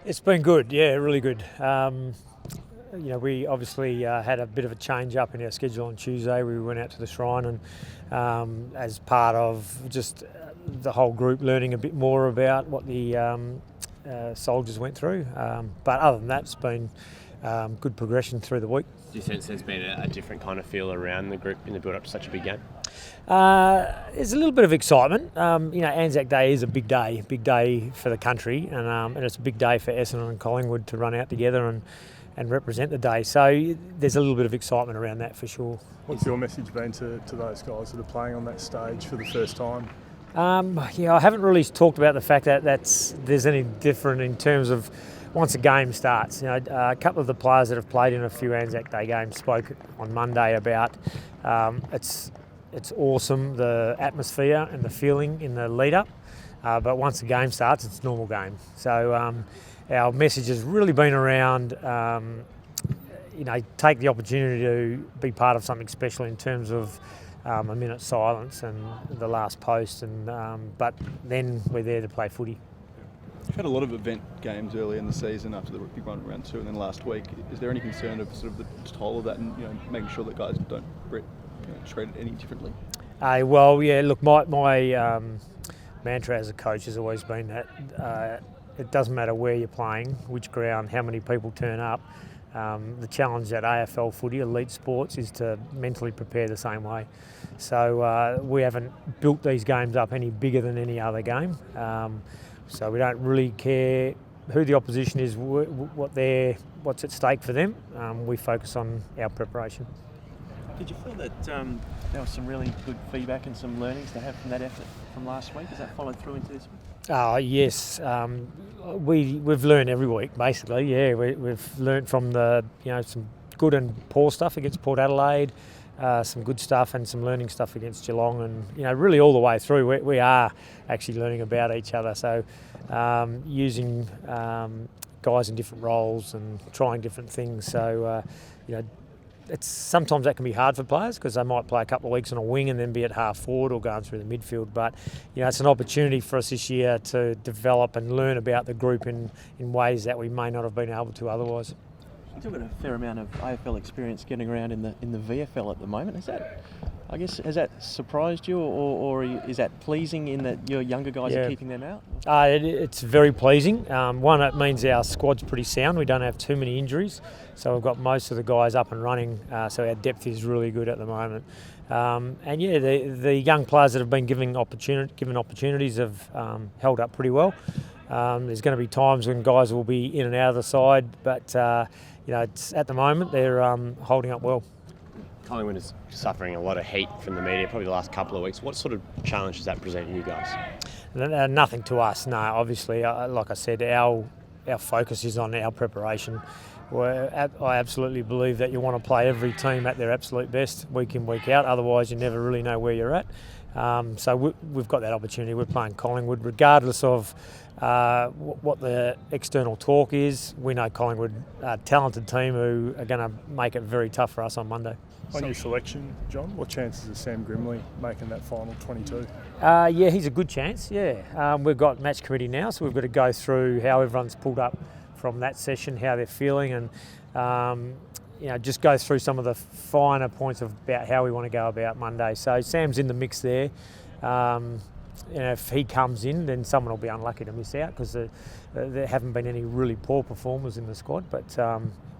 It's been good, yeah, really good. We obviously had a bit of a change up in our schedule on Tuesday. We went out to the Shrine and as part of just the whole group learning a bit more about what the soldiers went through. But other than that, it's been good progression through the week. Do you sense there's been a different kind of feel around the group in the build-up to such a big game? There's a little bit of excitement. Anzac Day is a big day for the country, and it's a big day for Essendon and Collingwood to run out together and represent the day. So there's a little bit of excitement around that for sure. What's your message been to those guys that are playing on that stage for the first time? I haven't really talked about the fact that there's any different in terms of once a game starts. A couple of the players that have played in a few Anzac Day games spoke on Monday about it's awesome, the atmosphere and the feeling in the lead up, but once the game starts, it's a normal game. So our message has really been around take the opportunity to be part of something special in terms of a minute's silence and the last post, but then we're there to play footy. You've had a lot of event games early in the season after the big one round 2 and then last week. Is there any concern of sort of the toll of that and making sure that guys don't treat it any differently? Look, my mantra as a coach has always been that it doesn't matter where you're playing, which ground, how many people turn up. The challenge at AFL footy, elite sports, is to mentally prepare the same way. So we haven't built these games up any bigger than any other game. So we don't really care who the opposition is, what's at stake for them. We focus on our preparation. Did you feel that there was some really good feedback and some learnings to have from that effort from last week? Has that followed through into this week? Yes. We've learned every week, basically. Yeah, we've learned from some good and poor stuff against Port Adelaide, some good stuff and some learning stuff against Geelong, and really all the way through we are actually learning about each other. So using guys in different roles and trying different things. So sometimes that can be hard for players because they might play a couple of weeks on a wing and then be at half forward or going through the midfield. But it's an opportunity for us this year to develop and learn about the group in ways that we may not have been able to otherwise. You've got a fair amount of AFL experience getting around in the VFL at the moment. Has that surprised you, or is that pleasing in that your younger guys are keeping them out? It's very pleasing. One, it means our squad's pretty sound. We don't have too many injuries, so we've got most of the guys up and running. So our depth is really good at the moment. The young players that have been given opportunities have held up pretty well. There's going to be times when guys will be in and out of the side, but it's at the moment they're holding up well. Collingwood is suffering a lot of heat from the media probably the last couple of weeks. What sort of challenge does that present you guys? Nothing to us, no. Obviously, like I said, our focus is on our preparation. I absolutely believe that you want to play every team at their absolute best week in, week out. Otherwise, you never really know where you're at. So we've got that opportunity. We're playing Collingwood regardless of what the external talk is. We know Collingwood are a talented team who are going to make it very tough for us on Monday. On your selection, John, what chances is Sam Grimley making that final 22? He's a good chance, we've got match committee now, so we've got to go through how everyone's pulled up from that session, how they're feeling, and just go through some of the finer points about how we want to go about Monday. So Sam's in the mix there. If he comes in, then someone will be unlucky to miss out because there haven't been any really poor performers in the squad. But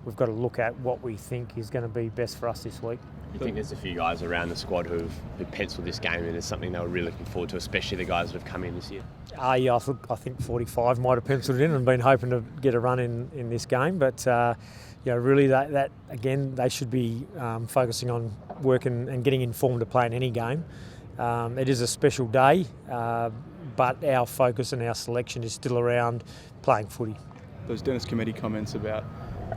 we've got to look at what we think is going to be best for us this week. You think there's a few guys around the squad who penciled this game in as something they were really looking forward to, especially the guys that have come in this year? I think 45 might have penciled it in and been hoping to get a run in this game. But really that again, they should be focusing on working and getting informed to play in any game. It is a special day, but our focus and our selection is still around playing footy. Those Dennis Committee comments about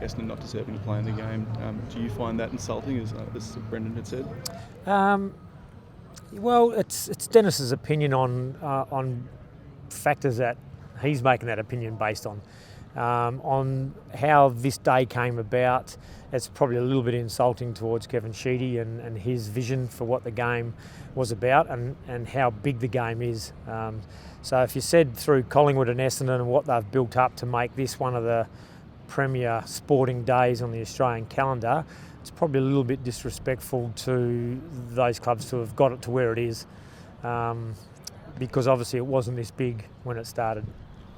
Essendon not deserving to play in the game, do you find that insulting, as Brendan had said? It's Dennis's opinion on factors that he's making that opinion based on. On how this day came about, it's probably a little bit insulting towards Kevin Sheedy and his vision for what the game was about and how big the game is. So if you said through Collingwood and Essendon and what they've built up to make this one of the premier sporting days on the Australian calendar, it's probably a little bit disrespectful to those clubs to have got it to where it is, because obviously it wasn't this big when it started.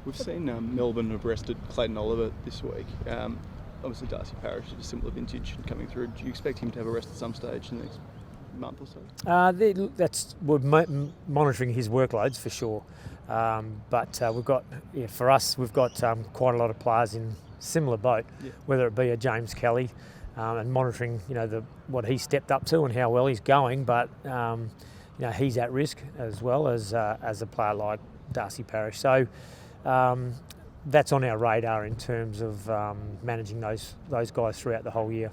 We've seen Melbourne have arrested Clayton Oliver this week. Obviously Darcy Parish is a similar vintage coming through. Do you expect him to have arrest at some stage in the next month or so? We're monitoring his workloads for sure. But we've got quite a lot of players in similar boat, whether it be a James Kelly, and monitoring what he stepped up to and how well he's going. But he's at risk as well as a player like Darcy Parish. So that's on our radar in terms of managing those guys throughout the whole year.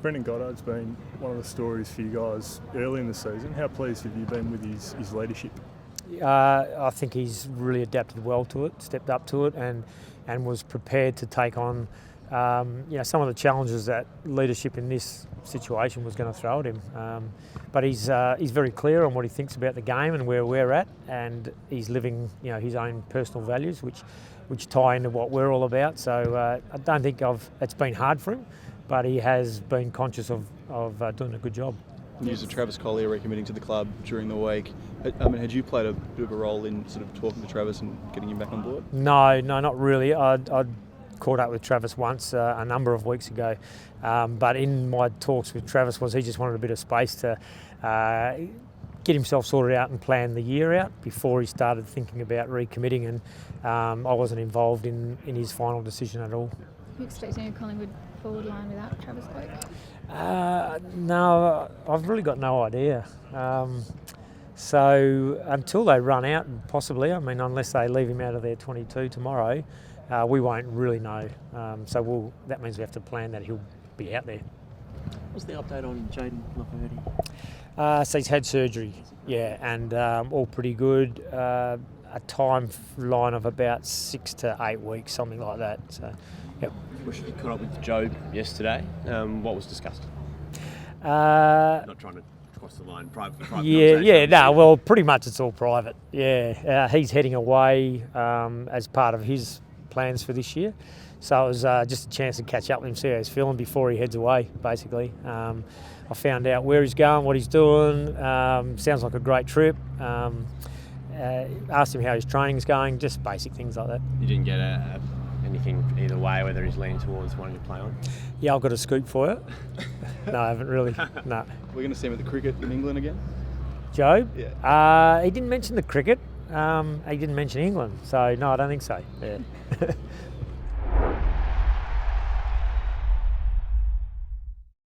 Brendan Goddard's been one of the stories for you guys early in the season. How pleased have you been with his leadership? I think he's really adapted well to it, stepped up to it, and was prepared to take on some of the challenges that leadership in this situation was going to throw at him. But he's very clear on what he thinks about the game and where we're at, and he's living his own personal values, which tie into what we're all about. So I don't think it's been hard for him, but he has been conscious of doing a good job. News of Travis Collier recommitting to the club during the week. Had you played a bit of a role in sort of talking to Travis and getting him back on board? No, not really. I'd caught up with Travis once a number of weeks ago, but in my talks with Travis he just wanted a bit of space to get himself sorted out and plan the year out before he started thinking about recommitting, and I wasn't involved in his final decision at all. Are you expecting a Collingwood forward line without Travis Cloak? No, I've really got no idea. So until they run out, possibly, unless they leave him out of their 22 tomorrow, we won't really know. That means we have to plan that he'll be out there. What's the update on Jaden Lafferty? So he's had surgery, and all pretty good. A timeline of about 6 to 8 weeks, something like that. So, yep. You caught up with Joe yesterday. What was discussed? Not trying to cross the line. Private pretty much it's all private. Yeah, he's heading away as part of his plans for this year. So it was just a chance to catch up with him, see how he's feeling before he heads away, basically. I found out where he's going, what he's doing. Sounds like a great trip. Asked him how his training's going, just basic things like that. You didn't get anything either way, whether he's leaning towards wanting to play on? Yeah, I've got a scoop for you. No, I haven't really. No. We're going to see him at the cricket in England again? Joe? Yeah. He didn't mention the cricket. He didn't mention England. So, no, I don't think so. Yeah.